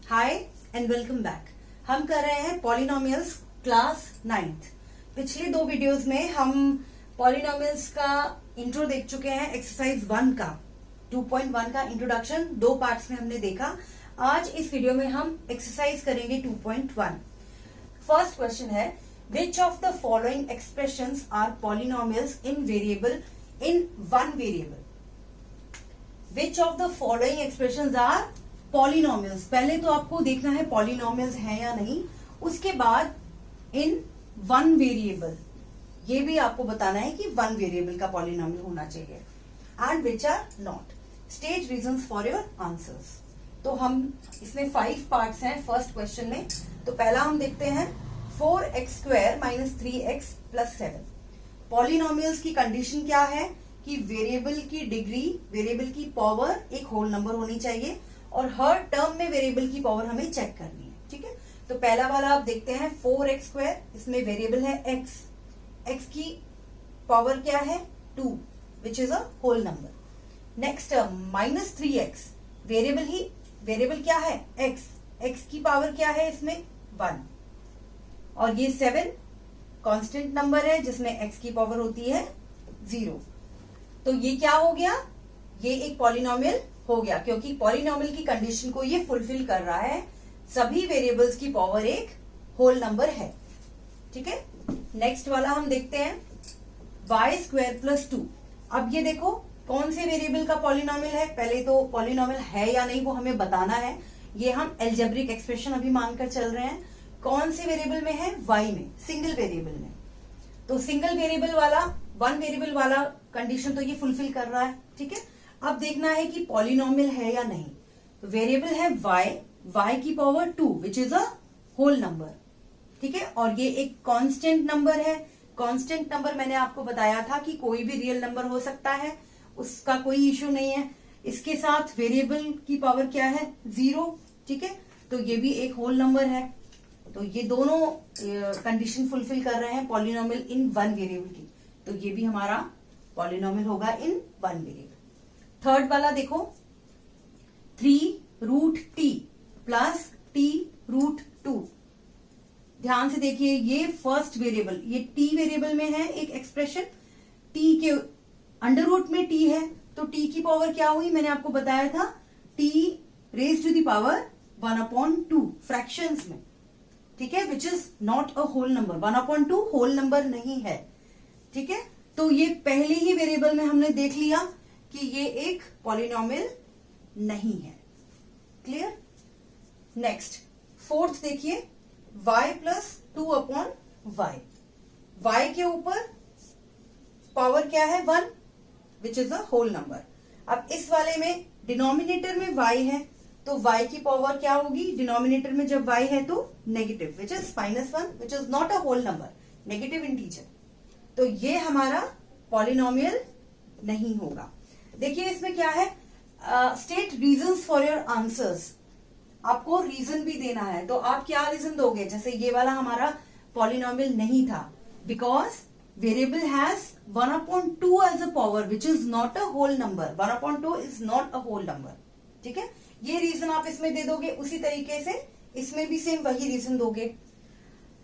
Hi and welcome back. हम कर रहे हैं पॉलिनोमियल्स क्लास 9th। पिछले दो वीडियोस में हम पॉलिनोमियल्स का इंट्रो देख चुके हैं। एक्सरसाइज 1 का 2.1 का इंट्रोडक्शन दो पार्ट्स में हमने देखा। आज इस वीडियो में हम एक्सरसाइज करेंगे 2.1। फर्स्ट क्वेश्चन है, which of the following expressions are polynomials in variable in one variable. Which of the following expressions are polynomials. पहले तो आपको देखना है पॉलिनोमियल्स हैं या नहीं, उसके बाद इन वन वेरिएबल, ये भी आपको बताना है कि वन वेरिएबल का पॉलिनोमियल होना चाहिए। And which are not. State reasons for your answers. तो हम इसमें 5 पार्ट्स हैं फर्स्ट क्वेश्चन में। तो पहला हम देखते हैं 4x² - 3x + 7। पॉलिनोमियल्स की कंडीशन क्या है कि वेरिएबल की डिग्री, वेरिएबल की पावर एक होल नंबर होनी चाहिए और हर टर्म में वेरिएबल की पावर हमें चेक करनी है। ठीक है, तो पहला वाला आप देखते हैं 4x²। इसमें वेरिएबल है x, x की पावर क्या है 2 which is a whole number. Next term -3x, variable क्या है x, x की पावर क्या है इसमें 1। और ये 7 कांस्टेंट नंबर है जिसमें x की पावर होती है 0। तो ये क्या हो गया, ये एक पॉलिनोमियल हो गया क्योंकि पॉलिनोमियल की कंडीशन को ये फुलफिल कर रहा है। सभी वेरिएबल्स की पावर एक होल नंबर है। ठीक है, नेक्स्ट वाला हम देखते हैं y² + 2। अब ये देखो कौन से वेरिएबल का पॉलिनोमियल है। पहले तो पॉलिनोमियल है या नहीं वो हमें बताना है। ये हम एल्जेब्रिक एक्सप्रेशन अभी मानकर चल रहे हैं। कौन से वेरिएबल में है, y में, सिंगल वेरिएबल में। तो सिंगल वेरिएबल वाला, वन वेरिएबल वाला कंडीशन तो ये फुलफिल कर रहा है। ठीक है, अब देखना है कि पॉलिनोमियल है या नहीं। तो वेरिएबल है y की power 2 which is a whole number. ठीक है, और ये एक कांस्टेंट नंबर है। कांस्टेंट नंबर मैंने आपको बताया था कि कोई भी रियल नंबर हो सकता है, उसका कोई इश्यू नहीं है। इसके साथ वेरिएबल की पावर क्या है 0। ठीक है, तो ये भी एक होल नंबर है। तो ये दोनों कंडीशन फुलफिल कर रहे हैं पॉलिनोमियल इन वन वेरिएबल की। तो ये भी हमारा पॉलिनोमियल होगा इन वन वेरिएबल। थर्ड वाला देखो 3√t + t√2। ध्यान से देखिए, ये फर्स्ट वेरिएबल, ये t वेरिएबल में है एक एक्सप्रेशन। t के अंडर रूट में t है, तो t की पावर क्या हुई मैंने आपको बताया था, t⁻² 1/2 फ्रैक्शंस में। ठीक है, which is not a whole number. 1/2 whole number नहीं है। ठीक है, तो ये पहले ही वेरिएबल में हमने देख लिया कि ये एक पॉलिनोमियल नहीं है। क्लियर। नेक्स्ट फोर्थ देखिए y + 2/y। y के ऊपर पावर क्या है 1 which is a whole number. अब इस वाले में डिनोमिनेटर में y है, तो y की पावर क्या होगी, डिनोमिनेटर में जब y है तो negative which is -1 which is not a whole number, negative integer. तो ये हमारा पॉलिनोमियल नहीं होगा। देखिए इसमें क्या है, state reasons for your answers. आपको रीजन भी देना है, तो आप क्या रीजन दोगे। जैसे ये वाला हमारा पॉलिनोमियल नहीं था because variable has 1/2 as a power which is not a whole number. 1/2 is not a whole number. ठीक है, ये रीजन आप इसमें दे दोगे। उसी तरीके से इसमें भी सेम वही रीजन दोगे।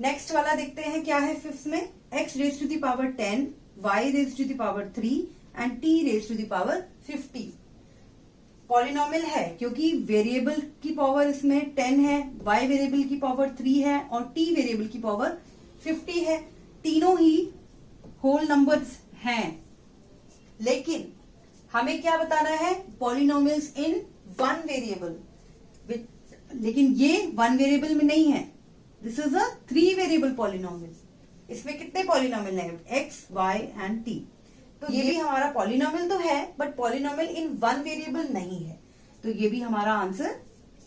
नेक्स्ट वाला देखते हैं क्या है फिफ्थ में, x⁻10 y⁻3 and t⁻50। Polynomial है क्योंकि वेरिएबल की पावर इसमें 10 है, y वेरिएबल की पावर 3 है और t वेरिएबल की पावर 50 है। तीनों ही होल नंबर्स हैं। लेकिन हमें क्या बताना है, पॉलिनोमियल्स इन वन वेरिएबल। लेकिन ये वन वेरिएबल में नहीं है, this is a 3 variable polynomial. इसमें कितने पॉलिनोमियल है, x, y एंड t। तो ये भी हमारा पॉलिनोमियल तो है but polynomial in one variable नहीं है। तो ये भी हमारा आंसर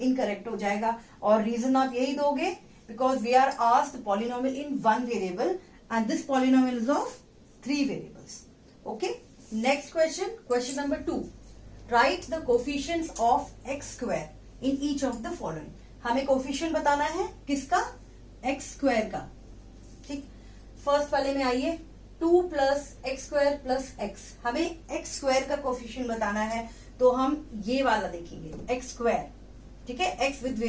इनकरेक्ट हो जाएगा। और रीजन आप यही दोगे because we are asked polynomial in one variable and this polynomial is of 3 variables. Okay, next question, question number 2। Write the coefficients of x² in each of the following. हमें coefficient बताना है किसका, x² का। ठीक, first वाले में आइए 2 + x² + x। हमें x² का कोफिशिएंट बताना है। तो हम ये वाला देखेंगे x²। ठीक है, x विद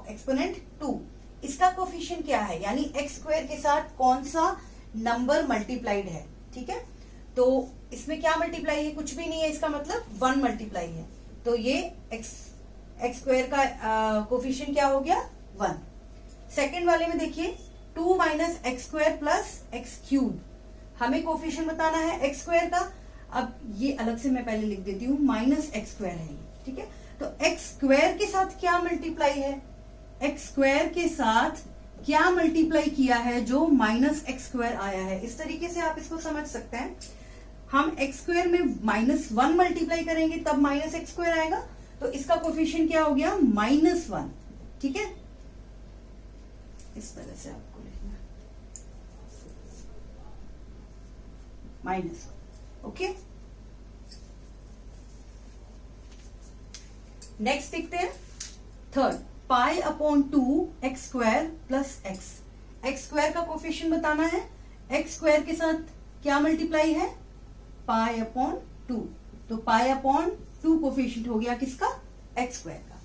एक्सपोनेंट 2। इसका कोफिशिएंट क्या है, यानी एक्स स्क्वायर के साथ कौन सा नंबर मल्टीप्लाइड है। ठीक है, तो इसमें क्या मल्टीप्लाई है, कुछ भी नहीं है, इसका मतलब 1 मल्टीप्लाई है। तो ये एक्स स्क्वायर का कोफिशिएंट क्या हो गया, 1। सेकेंड वाले में देखिए 2 minus x square plus x cube, हमें कोफिशिएंट बताना है एक्स स्क्वायर का। अब ये अलग से मैं पहले लिख देती हूँ, माइनस एक्स स्क्वायर है ये। ठीक है, तो एक्स स्क्वायर के साथ क्या मल्टीप्लाई है, एक्स स्क्वायर के साथ क्या मल्टीप्लाई किया है जो माइनस एक्स स्क्वायर आया है। इस तरीके से आप इसको समझ सकते हैं, हम एक्स स्क्वायर में -1 मल्टीप्लाई करेंगे तब माइनस एक्स स्क्वायर आएगा, तो इसका कोफिशिएंट क्या हो गया, -1। ठीक है, इस तरह से आपको लिखना -1। ओके, नेक्स्ट देखते हैं third, pi upon 2 x square plus x. X square का कोफिशिएंट बताना है, एक्स स्क्वायर के साथ क्या मल्टीप्लाई है, पाई अपॉन 2, तो पाई अपॉन 2 कोफिशिएंट हो गया किसका, एक्स स्क्वायर का।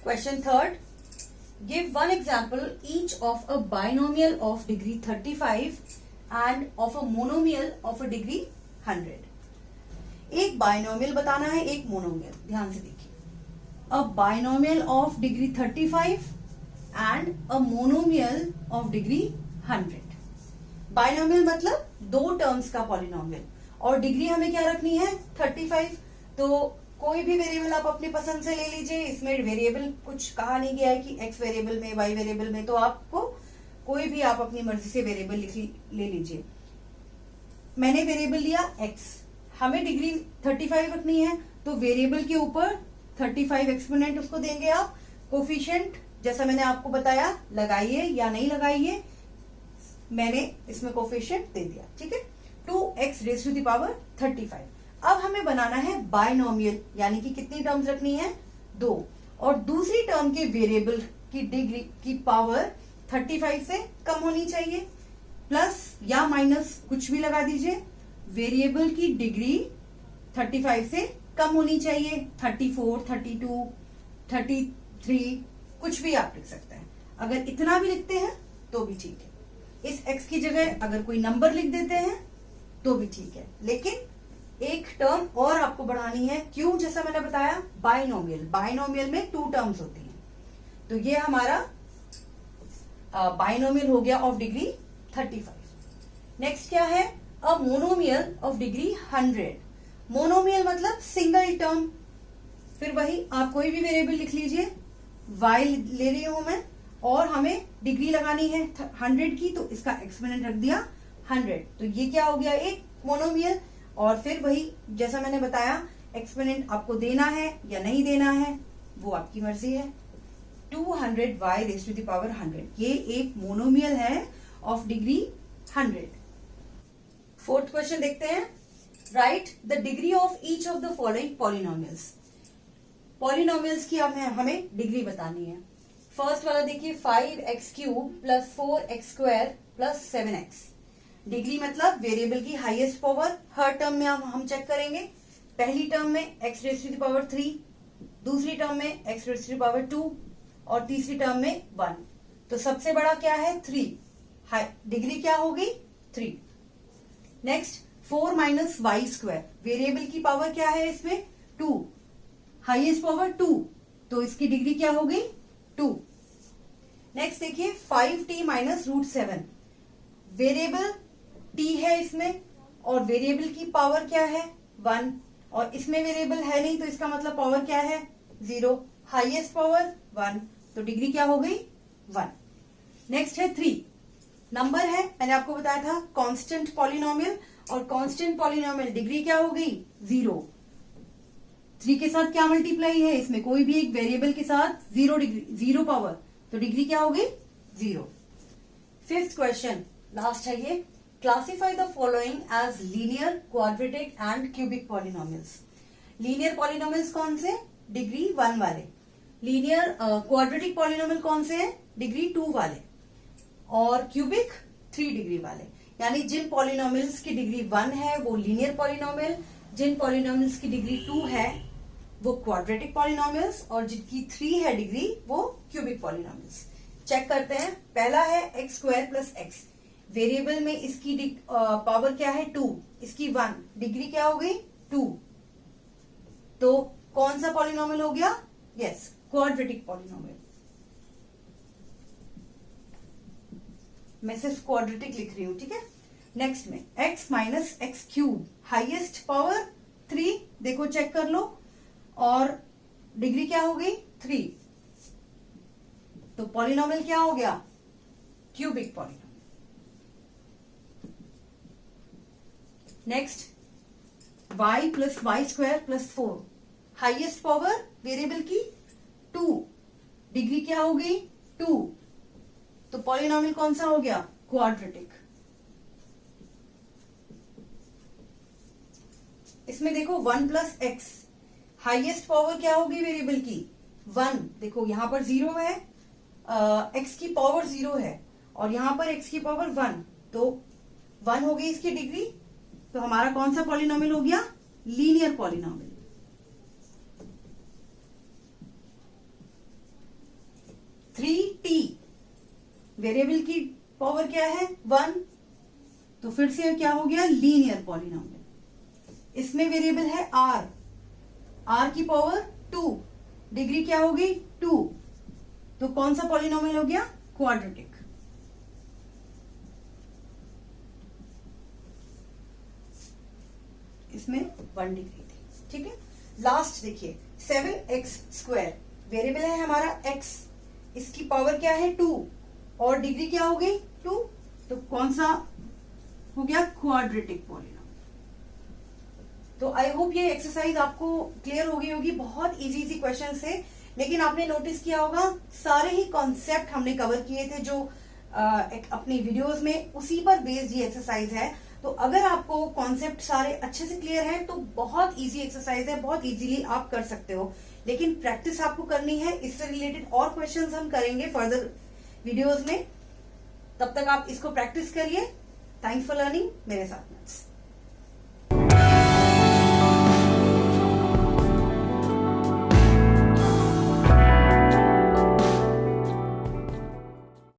Question third, give one example each of a binomial of degree 35 end of a monomial of a degree 100। एक बाइनोमियल बताना है, एक मोनोमियल, ध्यान से देखिए। A binomial of degree 35 and a monomial of degree 100। Binomial मतलब 2 terms का polynomial, और डिग्री हमें क्या रखनी है, 35। तो कोई भी वेरिएबल आप अपनी पसंद से ले लीजिए, इसमें वेरिएबल कुछ कहा नहीं गया है कि एक्स वेरिएबल में, वाई वेरिएबल में, तो आपको कोई भी आप अपनी मर्जी से वेरिएबल ले लीजिए। मैंने वेरिएबल लिया एक्स, हमें डिग्री 35 रखनी है, तो वेरिएबल के ऊपर 35 एक्सपोनेंट उसको देंगे आप। कोफिशिएंट जैसा मैंने आपको बताया, लगाइए या नहीं लगाइए, मैंने इसमें कोफिशिएंट दे दिया। ठीक है, 2x rays to the power 35। अब हमें बनाना है बाइनोमियल, यानी कि कितनी टर्म्स रखनी है, 2, और दूसरी टर्म के वेरिएबल की डिग्री की पावर 35 से कम होनी चाहिए, प्लस या माइनस कुछ भी लगा दीजिए। वेरिएबल की डिग्री 35 से कम होनी चाहिए, 34, 32, 33, कुछ भी आप लिख सकते हैं। अगर इतना भी लिखते हैं तो भी ठीक है, इस x की जगह अगर कोई नंबर लिख देते हैं तो भी ठीक है, लेकिन एक टर्म और आपको बढ़ानी है। क्यों, जैसा मैंने बताया, बाइनोमियल, बाइनोमियल में 2 टर्म्स होती हैं, तो ये हमारा बाइनोमियल हो गया ऑफ डिग्री 35। नेक्स्ट क्या है, अ मोनोमियल ऑफ डिग्री 100। मोनोमियल मतलब सिंगल टर्म, फिर वही आप कोई भी वेरिएबल लिख लीजिए, y ले रही हूं मैं, और हमें डिग्री लगानी है 100 की, तो इसका एक्सपोनेंट रख दिया 100, तो ये क्या हो गया, एक मोनोमियल। और फिर वही जैसा मैंने बताया, एक्सपोनेंट आपको देना है या नहीं देना है वो आपकी मर्जी है। 200y rays to the power 100, ये एक मोनोमियल है ऑफ डिग्री 100। फोर्थ क्वेश्चन देखते हैं, write the degree of each of the following polynomials. Polynomials की हमें डिग्री बतानी है। फर्स्ट वाला देखिए, 5x cube plus 4x square plus 7x। Degree मतलब वेरिएबल की हाईएस्ट पावर, हर टर्म में हम चेक करेंगे। पहली टर्म में x raise to the power 3, दूसरी टर्म में x raise to the power 2, और तीसरी टर्म में 1। तो सबसे बड़ा क्या है, 3, डिग्री क्या होगी, 3। Next 4 minus Y square, variable की पावर क्या है इसमें, 2, हाईएस्ट पावर 2, तो इसकी डिग्री क्या हो गई, 2। नेक्स्ट देखिए 5t माइनस √7, वेरिएबल t है इसमें, और वेरिएबल की पावर क्या है, 1, और इसमें वेरिएबल है नहीं, तो इसका मतलब पावर क्या है, 0, हाईएस्ट पावर 1, तो डिग्री क्या हो गई, 1। नेक्स्ट है 3, नंबर है, मैंने आपको बताया था कांस्टेंट पॉलिनोमियल, और कांस्टेंट पॉलिनोमियल डिग्री क्या हो गई, 0। 3 के साथ क्या मल्टीप्लाई है, इसमें कोई भी एक वेरिएबल के साथ 0 डिग्री, 0 पावर, तो डिग्री क्या हो गई, 0। फिफ्थ क्वेश्चन, लास्ट है ये, classify the following as linear, quadratic and cubic polynomials. Linear polynomials कौन से, डिग्री 1 वाले। लीनियर क्वाड्रेटिक पॉलिनोमियल कौन से हैं, डिग्री 2 वाले, और क्यूबिक 3 डिग्री वाले। यानी जिन पॉलिनोमियल्स की डिग्री 1 है वो लीनियर पॉलिनोमियल, जिन पॉलिनोमियल्स की डिग्री 2 है वो क्वाड्रेटिक पॉलिनोमियल्स, और जिनकी 3 है डिग्री वो क्यूबिक पॉलिनोमियल्स। चेक करते हैं। पहला है x square plus x, variable में इसकी पावर क्या है 2, इसकी 1, डिग्री क्या हो गई 2, तो कौन सा पॉलिनोमियल हो गया? Yes, quadratic polynomial. मैं सिर्फ क्वाड्रेटिक लिख रही हूं, ठीक है। नेक्स्ट में x minus x cube, highest power 3, देखो चेक कर लो, और डिग्री क्या हो गई 3, तो पॉलिनोमियल क्या हो गया? Cubic polynomial. Next y plus Y square plus 4, highest power variable की 2, डिग्री क्या हो गई 2, तो पॉलिनोमियल कौन सा हो गया? क्वाड्रेटिक। इसमें देखो 1 प्लस एक्स, हाइएस्ट पावर क्या होगी वेरिएबल की 1, देखो यहां पर 0 है, एक्स की पावर 0 है, और यहां पर एक्स की पावर 1, तो 1 हो गई इसकी डिग्री, तो हमारा कौन सा पॉलिनोमियल हो गया? Linear polynomial. टी, वेरिएबल की पावर क्या है 1, तो फिर से क्या हो गया? Linear polynomial. इसमें वेरिएबल है आर की पावर 2, डिग्री क्या हो गई 2, तो कौन सा पॉलिनोमियल हो गया? क्वाड्रेटिक। इसमें 1 डिग्री थी, ठीक है। लास्ट देखिए 7x स्क्वायर, वेरिएबल है हमारा x, इसकी पावर क्या है 2, और डिग्री क्या हो गई 2, तो कौन सा हो गया? Quadratic polynomial. तो आई होप ये एक्सरसाइज आपको क्लियर हो गई होगी। बहुत इजी क्वेश्चन थे, लेकिन आपने नोटिस किया होगा सारे ही कॉन्सेप्ट हमने कवर किए थे जो अपनी वीडियोस में, उसी पर बेस्ड ये एक्सरसाइज है। तो अगर आपको कॉन्सेप्ट सारे अच्छे से क्लियर हैं तो बहुत इजी एक्सरसाइज है, बहुत इजीली आप कर सकते हो, लेकिन प्रैक्टिस आपको करनी है। इससे रिलेटेड और क्वेश्चंस हम करेंगे फर्दर वीडियोस में, तब तक आप इसको प्रैक्टिस करिए। थैंक्स फॉर लर्निंग मेरे साथ।